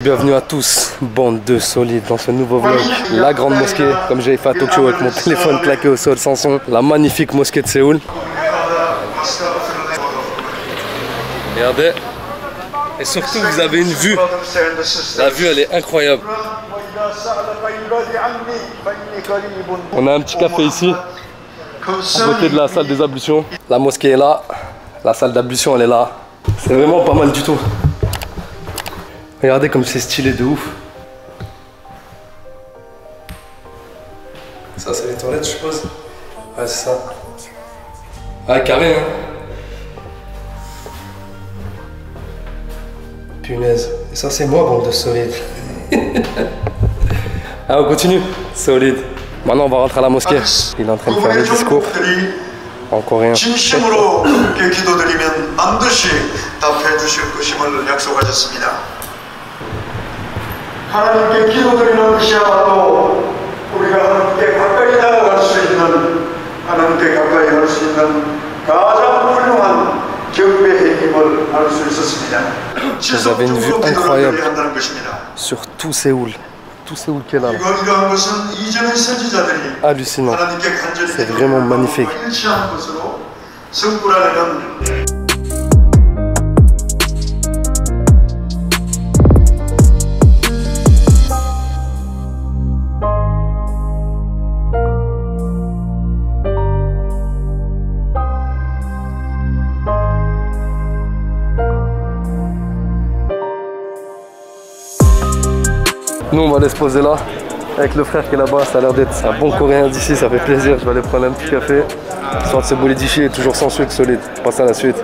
Bienvenue à tous, bande de solides, dans ce nouveau vlog. La grande mosquée, comme j'avais fait à Tokyo avec mon téléphone claqué au sol sans son. La magnifique mosquée de Séoul. Regardez. Et surtout, vous avez une vue. La vue, elle est incroyable. On a un petit café ici, à côté de la salle des ablutions. La mosquée est là, la salle d'ablution, elle est là. C'est vraiment pas mal du tout. Regardez comme c'est stylé de ouf. Ça c'est les toilettes je suppose. Ouais c'est ça. Ah carré hein. Punaise. Et ça c'est moi bande de solide. Ah on continue. Solide. Maintenant on va rentrer à la mosquée. Il est en train de faire le discours en coréen. 하나님께 기도드리는 것이야말로 우리가 하나님께 가까이 다가갈 수 있는 하나님께 가까이 갈 수 있는 가장 훌륭한 경배의 힘을 알 수 있었습니다. Vous avez une vue incroyable sur tout Séoul. Tout Séoul qui est là. Hallucinant. C'est vraiment magnifique. Nous on va aller se poser là avec le frère qui est là-bas, ça a l'air d'être un bon coréen d'ici, ça fait plaisir, je vais aller prendre un petit café. Histoire de se bolidifier et toujours sans sucre solide. Passe à la suite.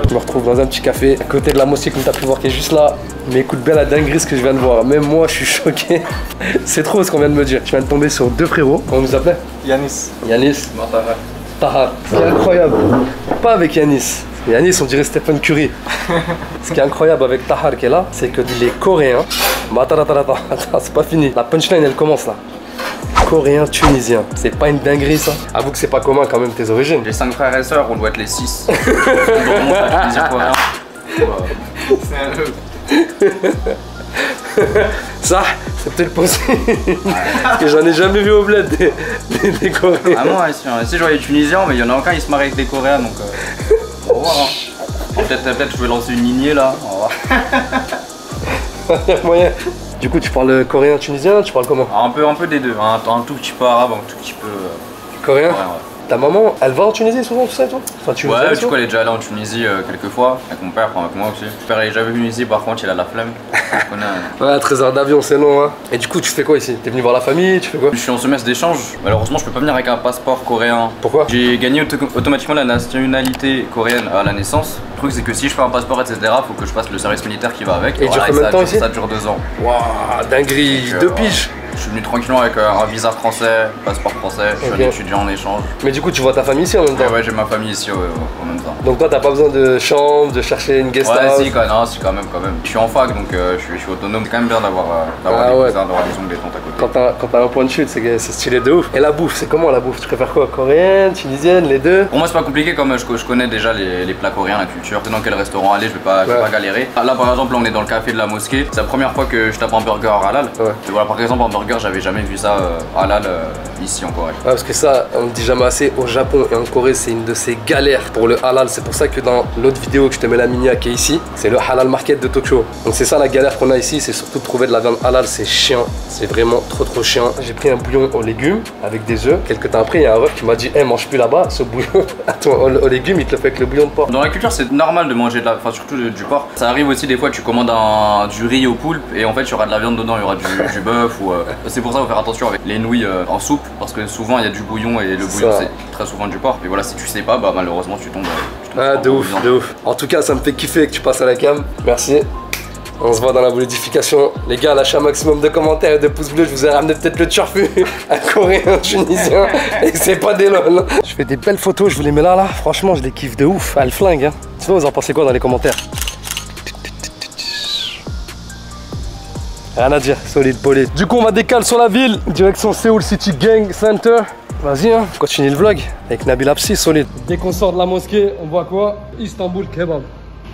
Je me retrouve dans un petit café à côté de la mosquée comme tu as pu voir qui est juste là. Mais écoute bien la dinguerie ce que je viens de voir. Même moi je suis choqué. C'est trop ce qu'on vient de me dire. Je viens de tomber sur deux frérots. Comment vous appelez? Yanis. Yanis. Tahar. Tahar. C'est incroyable. Pas avec Yanis. Yanis, on dirait Stephen Curry. Ce qui est incroyable avec Tahar qui est là, c'est que les Coréens. Bah attends, c'est pas fini. La punchline elle commence là. Coréen, tunisien. C'est pas une dinguerie ça? Avoue que c'est pas commun quand même tes origines. Les 5 frères et sœurs, on doit être les 6. On remonte à Tunisie coréen. Ça, c'est peut-être possible. Parce que j'en ai jamais vu au bled des Coréens. Ah moi ici je vois les Tunisiens, mais il y en a aucun qui se marie avec des Coréens donc on va voir hein. Peut-être je vais lancer une lignée là, on va voir. Il y a moyen. Du coup tu parles coréen, tunisien, tu parles comment? Un peu des deux, hein. Un tout petit peu arabe, un tout petit peu... Coréen? Ouais. Ta maman, elle va en Tunisie souvent, tout ça et tout? Enfin, ouais, du coup elle est déjà allée en Tunisie quelques fois, avec mon père, avec moi aussi. Mon père il est jamais venu ici, par contre il a la flemme. Ouais, 13 heures d'avion, c'est long hein. Et du coup tu fais quoi ici? T'es venu voir la famille, tu fais quoi? Je suis en semestre d'échange, malheureusement je peux pas venir avec un passeport coréen. Pourquoi? J'ai gagné automatiquement la nationalité coréenne à la naissance. Le truc c'est que si je fais un passeport etc, faut que je fasse le service militaire qui va avec. Et voilà, dure combien de temps ici? Ça dure 2 ans. Waouh, dinguerie, 2 piges. Je suis venu tranquillement avec un visa français, passeport français, je suis un étudiant en échange. Mais du coup tu vois ta famille ici en même temps? Ouais, j'ai ma famille ici en même temps. Donc toi t'as pas besoin de chambre, de chercher une guest house? Ouais si quand même. Je suis en fac donc je suis autonome, c'est quand même bien d'avoir des cousins, d'avoir des oncles, des tantes à côté. Quand t'as un point de chute, c'est stylé de ouf. Et la bouffe, c'est comment la bouffe? Tu préfères quoi? Coréenne, tunisienne, les deux? Pour moi c'est pas compliqué comme je connais déjà les plats coréens, la culture. Dans quel restaurant aller, je vais pas galérer. Là par exemple, on est dans le café de la mosquée. C'est la première fois que je tape un burger halal. Ouais. Et voilà, par exemple un burger, j'avais jamais vu ça halal ici en Corée. Ouais, parce que ça, on le dit jamais assez, au Japon et en Corée, c'est une de ces galères pour le halal. C'est pour ça que dans l'autre vidéo que je te mets la mini qui est ici, c'est le halal market de Tokyo. Donc c'est ça la galère qu'on a ici, c'est surtout de trouver de la viande halal, c'est chiant. C'est vraiment trop chiant. J'ai pris un bouillon aux légumes avec des œufs. Quelques temps après, il y a un ref qui m'a dit hey, mange plus là-bas, ce bouillon. Attends, aux légumes, il te le fait avec le bouillon de porc. Dans la culture, c'est normal de manger surtout du porc. Ça arrive aussi des fois, tu commandes du riz au poulpe et en fait, il y aura de la viande dedans, il y aura du bœuf ou. C'est pour ça qu'il faut faire attention avec les nouilles en soupe parce que souvent il y a du bouillon et le bouillon c'est très souvent du porc. Et voilà, si tu sais pas, bah malheureusement tu tombes. Ah, de ouf. En tout cas, ça me fait kiffer que tu passes à la cam. Merci. On se voit dans la bolidification. Les gars, lâchez un maximum de commentaires et de pouces bleus. Je vous ai ramené peut-être le turfu, un coréen, tunisien. Et c'est pas des lol. Je fais des belles photos, je vous les mets là. Franchement, je les kiffe de ouf. Ah, le flingue, hein. Sinon, vous en pensez quoi dans les commentaires? Rien à dire, solide, poli. Du coup, on va décaler sur la ville. Direction Seoul City Gang Center. Vas-y, hein, continue le vlog avec Nabil Apsi, solide. Dès qu'on sort de la mosquée, on voit quoi? Istanbul Kebab.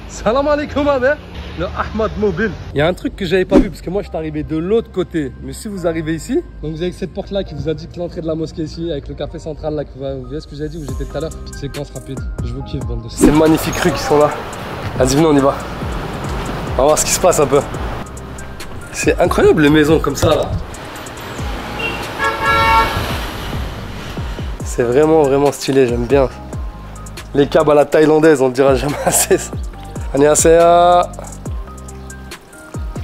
Salam alaikum, hein. Le Ahmad Mobile. Il y a un truc que j'avais pas vu parce que moi je suis arrivé de l'autre côté. Mais si vous arrivez ici, donc vous avez cette porte là qui vous indique l'entrée de la mosquée ici avec le café central là. Vous voyez ce que j'ai dit où j'étais tout à l'heure. Petite séquence rapide. Je vous kiffe bande de. C'est magnifiques rues qui sont là. Vas-y venez on y va. On va voir ce qui se passe un peu. C'est incroyable les maisons comme ça là. C'est vraiment stylé, j'aime bien. Les câbles à la thaïlandaise, on ne dira jamais assez ça. Annyeonghaseyo.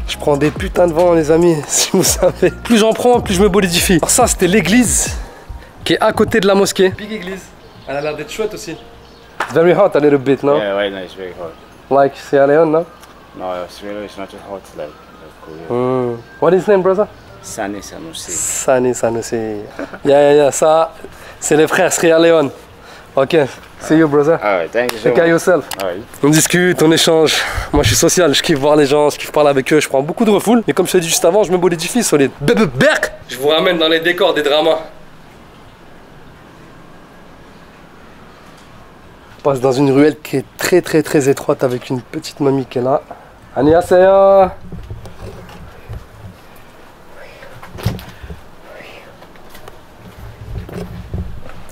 Je prends des putains de vent les amis, si vous savez. Plus j'en prends, plus je me bolidifie. Alors ça c'était l'église qui est à côté de la mosquée. Big église. Elle a l'air d'être chouette aussi. It's very hot a little bit, no? Yeah, right now it's very hot. Like Sierra Leone, no? No, Australia is not too hot like Korea. What is his name, brother? Sani Sanusi. Sani Sanusi. Yeah, ça, c'est les frères Sierra Leone. Ok, see you, brother. Alright, thank you so Take care much. yourself. Alright. On discute, on échange. Moi je suis social, je kiffe voir les gens, je kiffe parler avec eux, je prends beaucoup de refoule. Mais comme je t'ai dit juste avant, je me bolidifie solide. Berk. Je vous ramène dans les décors des dramas. On passe dans une ruelle qui est très étroite avec une petite mamie qui est là. Annyeonghaseyo.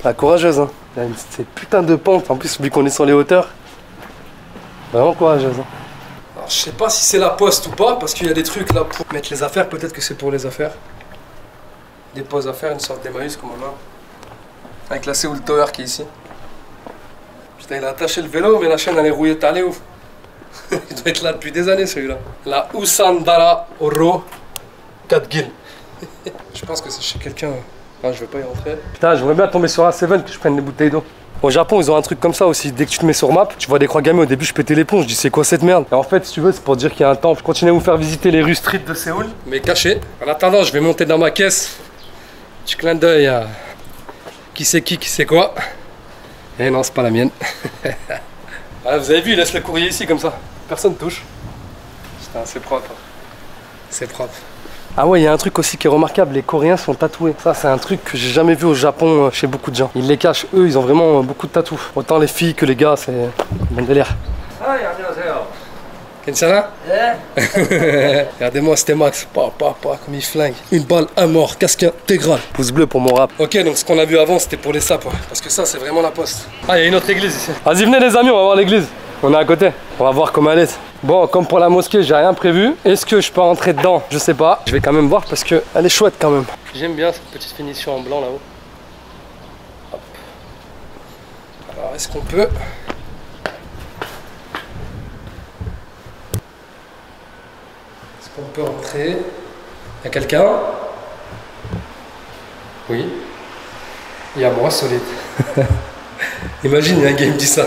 La courageuse, hein. Il y a ces putains de pentes, en plus vu qu'on est sur les hauteurs. Vraiment courageuse. Hein. Alors, je sais pas si c'est la poste ou pas, parce qu'il y a des trucs là pour mettre les affaires, peut-être que c'est pour les affaires. Des pauses à faire, une sorte d'Emmaüs comme on a. Avec la Seoul Tower qui est ici. Putain, il a attaché le vélo, mais la chaîne elle est rouillée, t'as allé ouf. Il doit être là depuis des années celui-là. La Usandara Oro Katgil. Je pense que c'est chez quelqu'un. Ah, je vais pas y rentrer. Putain, j'aimerais bien tomber sur un 7 que je prenne des bouteilles d'eau. Au Japon, ils ont un truc comme ça aussi. Dès que tu te mets sur map, tu vois des croix gammées. Au début, je pétais les plombs. Je dis, c'est quoi cette merde? Et en fait, si tu veux, c'est pour dire qu'il y a un temple. Je continue à vous faire visiter les rues street de Séoul, mais caché. En attendant, je vais monter dans ma caisse. Petit clin d'œil à qui c'est quoi. Eh non, c'est pas la mienne. Ah, vous avez vu, il laisse le courrier ici comme ça. Personne touche. Putain, c'est propre. C'est propre. Ah ouais, il y a un truc aussi qui est remarquable, les Coréens sont tatoués. Ça, c'est un truc que j'ai jamais vu au Japon chez beaucoup de gens. Ils les cachent, eux, ils ont vraiment beaucoup de tatous. Autant les filles que les gars, c'est bon délire. Ah, Kensana? Regardez-moi, c'était Max. Comme il flingue. Une balle, un mort, casque intégral. Pouce bleu pour mon rap. Ok, donc ce qu'on a vu avant, c'était pour les sapes. Parce que ça, c'est vraiment la poste. Ah, il y a une autre église ici. Vas-y, venez les amis, on va voir l'église. On est à côté. On va voir comment elle est. Bon, comme pour la mosquée, j'ai rien prévu. Est-ce que je peux rentrer dedans? Je sais pas. Je vais quand même voir parce qu'elle est chouette quand même. J'aime bien cette petite finition en blanc là-haut. Hop. Alors, est-ce qu'on peut... Est-ce qu'on peut rentrer? Il y a quelqu'un? Oui. Il y a moi, solide. Imagine, il y a un game dit ça.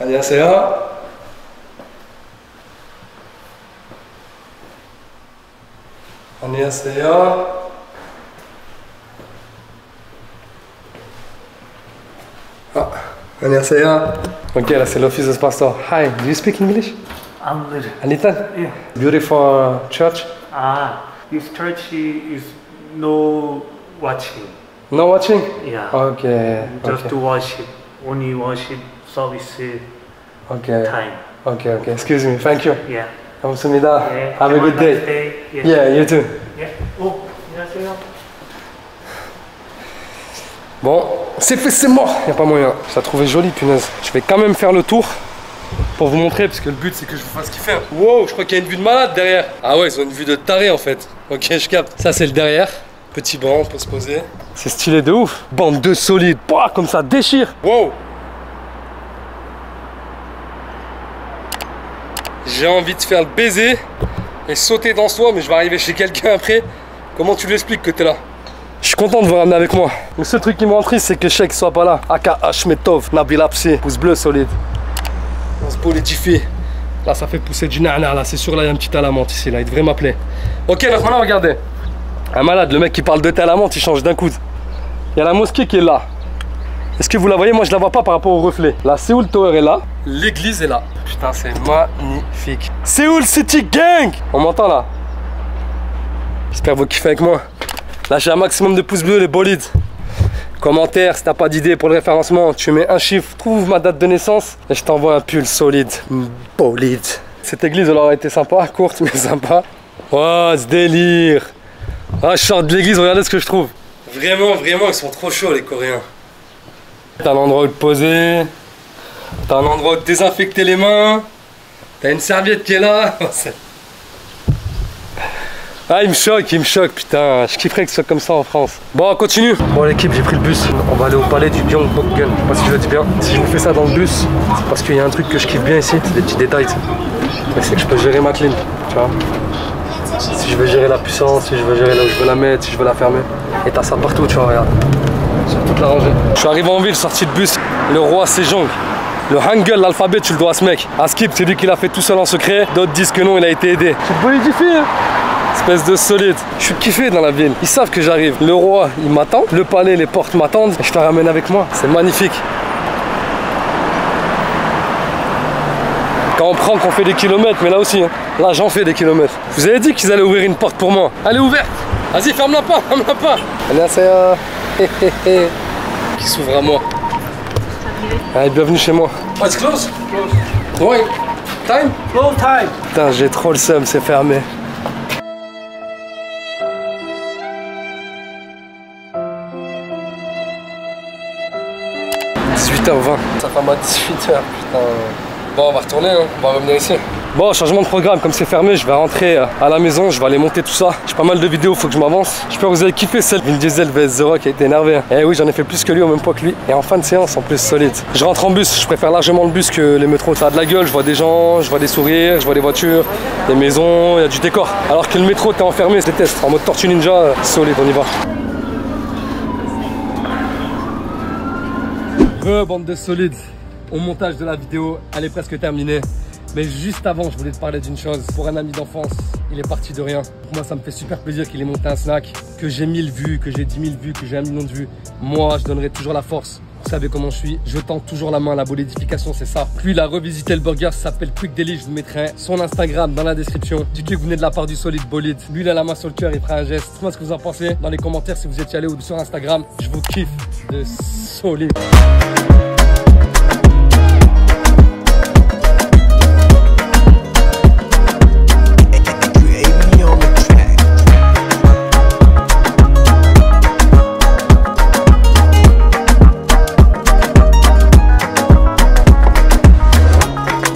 Annyeonghaseyo. Annyeonghaseyo. Ah, annyeonghaseyo. Ok, là c'est l'office de ce pasteur. Hi, do you speak English? I'm good. A little? Yeah. Beautiful church. This church is no watching. No watching? Yeah. Okay. Just okay. to worship. Only worship service Okay. time. Okay. Excuse me. Thank you. Yeah. 감사합니다. Yeah. Have a good day. Nice day. Yeah. Yeah, you too. Yeah. Oh, 안녕하세요. Bon, c'est fait, c'est mort. Y a pas moyen. Ça trouvé joli, punaise. Je vais quand même faire le tour pour vous montrer parce que le but c'est que je vous fasse kiffer. Wow, je crois qu'il y a une vue de malade derrière. Ah ouais, ils ont une vue de taré en fait. Ok, je capte. Ça c'est le derrière. Petit banc, on peut se poser. C'est stylé de ouf. Bande de solides. Bah, comme ça déchire. Wow. J'ai envie de faire le baiser et sauter dans soi, mais je vais arriver chez quelqu'un après. Comment tu lui expliques que t'es là? Je suis content de vous ramener avec moi. Le seul truc qui me rend triste, c'est que Sheik soit pas là. Aka Hashmetov, Nabil Apsi, pouce bleu solide. On se bolidifie. Là, ça fait pousser du nana, là, c'est sûr, là, il y a un petit à la menthe ici, là, il devrait m'appeler. Ok, donc maintenant, regardez. Un malade, le mec qui parle de thé à la menthe, il change d'un coup. Il y a la mosquée qui est là. Est-ce que vous la voyez? Moi, je la vois pas par rapport au reflet. La Seoul Tower est là. L'église est là. Putain, c'est magnifique. Seoul City Gang! On m'entend là? J'espère que vous kiffez avec moi. Lâchez un maximum de pouces bleus, les bolides. Commentaire, si t'as pas d'idée pour le référencement, tu mets un chiffre, trouve ma date de naissance et je t'envoie un pull solide. Bolide. Cette église, elle aurait été sympa, courte mais sympa. Oh, ce délire. Ah, je sors de l'église, regardez ce que je trouve. Vraiment, vraiment, ils sont trop chauds les Coréens. T'as un endroit où te poser. T'as un endroit où te désinfecter les mains. T'as une serviette qui est là. Ah, il me choque, putain. Je kifferais que ce soit comme ça en France. Bon, on continue. Bon, l'équipe, j'ai pris le bus. On va aller au palais du Gyeongbokgung. Je sais pas si je le dis bien. Si je vous fais ça dans le bus, c'est parce qu'il y a un truc que je kiffe bien ici. C'est des petits détails. C'est que je peux gérer ma clim. Tu vois. Si je veux gérer la puissance, si je veux gérer là où je veux la mettre, si je veux la fermer. Et t'as ça partout, tu vois, regarde. Sur toute la rangée. Je suis arrivé en ville, sorti de bus. Le roi Sejong. Le Hangul, l'alphabet, tu le dois à ce mec. Askip, c'est lui qui l'a fait tout seul en secret. D'autres disent que non, il a été aidé. Tu te bolidifie, hein? Espèce de solide. Je suis kiffé dans la ville. Ils savent que j'arrive. Le roi, il m'attend. Le palais, les portes m'attendent. Et je te ramène avec moi. C'est magnifique. Quand on prend, qu'on fait des kilomètres, mais là aussi, hein. Là, j'en fais des kilomètres. Vous avez dit qu'ils allaient ouvrir une porte pour moi. Elle est ouverte. Vas-y, ferme-la pas, ferme-la pas. Annyeonghaseyo. Qui s'ouvre à moi. Allez, bienvenue chez moi. Oh, it's close. Ouais. Time? No time. Putain, j'ai trop le seum, c'est fermé. – 18h20. Ça fait à 18h, putain. Bon, on va retourner, hein. On va revenir ici. Bon, changement de programme, comme c'est fermé, je vais rentrer à la maison, je vais aller monter tout ça. J'ai pas mal de vidéos, faut que je m'avance. J'espère que vous avez kiffé celle Vin Diesel vs The Rock qui a été énervé. Eh oui, j'en ai fait plus que lui au même poids que lui. Et en fin de séance, en plus solide. Je rentre en bus, je préfère largement le bus que les métros. Ça a de la gueule, je vois des gens, je vois des sourires, je vois des voitures, des maisons, il y a du décor. Alors que le métro, t'es enfermé, je déteste. En mode Tortue Ninja, solide, on y va. Bande de solides. Au montage de la vidéo, elle est presque terminée. Mais juste avant, je voulais te parler d'une chose. Pour un ami d'enfance, il est parti de rien. Pour moi, ça me fait super plaisir qu'il ait monté un snack, que j'ai 1000 vues, que j'ai 10 000 vues, que j'ai 1 million de vues. Moi, je donnerai toujours la force. Vous savez comment je suis. Je tends toujours la main. La bolidification, c'est ça. Lui, il a revisité le burger. Ça s'appelle Quick Deli. Je vous mettrai son Instagram dans la description. Dites-lui que vous venez de la part du solide bolide. Lui, il a la main sur le cœur. Il fera un geste. Dites-moi ce que vous en pensez dans les commentaires si vous étiez allé ou sur Instagram. Je vous kiffe de solide.